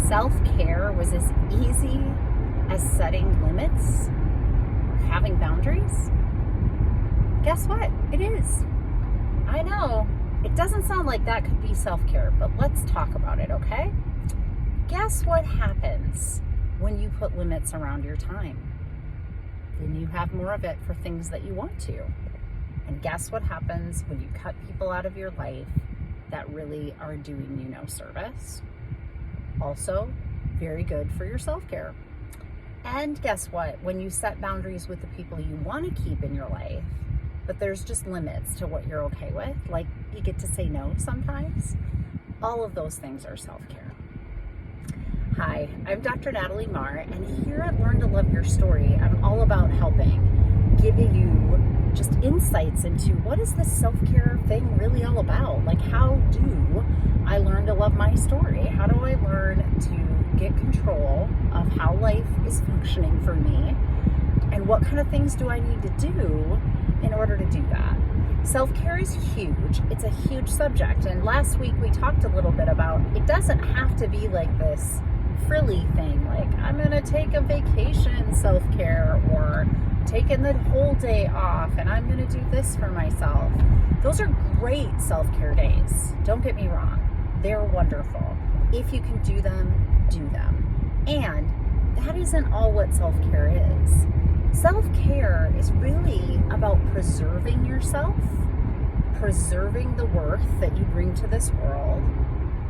self-care was as easy as setting limits or having boundaries, guess what? It is. I know it doesn't sound like that could be self-care, but let's talk about it, okay? Guess what happens when you put limits around your time? Then you have more of it for things that you want to. And guess what happens when you cut people out of your life that really are doing you no service? Also, very good for your self-care. And guess what? When you set boundaries with the people you want to keep in your life, but there's just limits to what you're okay with, like you get to say no sometimes, all of those things are self-care. Hi, I'm Dr. Natalie Marr, and here at Learn to Love Your Story, I'm all about helping, giving you just insights into what is this self-care thing really all about? Like, how do I learn to love my story? How do I learn to get control of how life is functioning for me? And what kind of things do I need to do in order to do that? Self-care is huge. It's a huge subject. And last week we talked a little bit about it doesn't have to be like this frilly thing, like I'm going to take a vacation self-care or taking the whole day off and I'm going to do this for myself. Those are great self-care days. Don't get me wrong. They're wonderful. If you can do them, do them. And that isn't all what self-care is. Self-care is really about preserving yourself, preserving the worth that you bring to this world,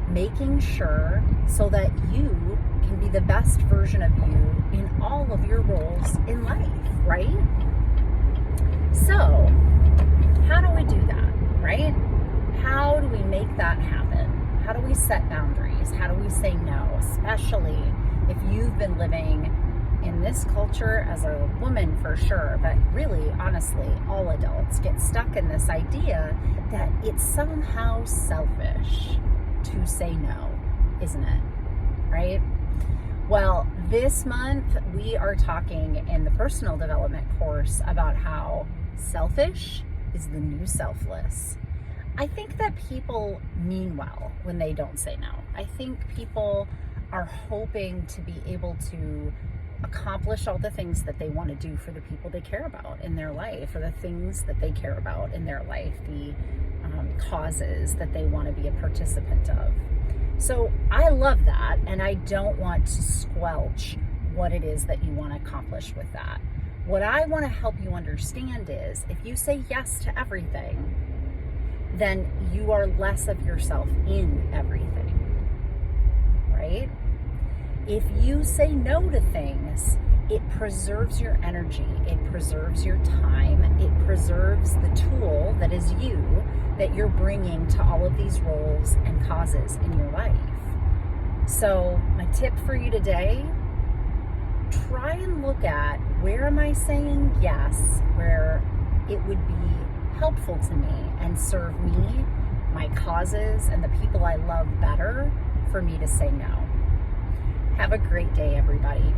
making sure so that you can be the best version of you in all of your roles in life, right? So, how do we do that, right? How do we make that happen? How do we set boundaries? How do we say no, especially if you've been living in this culture as a woman for sure, but really, honestly, all adults get stuck in this idea that it's somehow selfish to say no, isn't it? Right? Well, this month we are talking in the personal development course about how selfish is the new selfless. I think that people mean well when they don't say no. I think people are hoping to be able to accomplish all the things that they want to do for the people they care about in their life, or the things that they care about in their life, the causes that they want to be a participant of. So I love that, and I don't want to squelch what it is that you want to accomplish with that. What I want to help you understand is if you say yes to everything, then you are less of yourself in everything, right? If you say no to things, it preserves your energy, it preserves your time, it preserves the tool that is you, that you're bringing to all of these roles and causes in your life. So my tip for you today, try and look at where am I saying yes, where it would be helpful to me and serve me, my causes, and the people I love better for me to say no. Have a great day, everybody.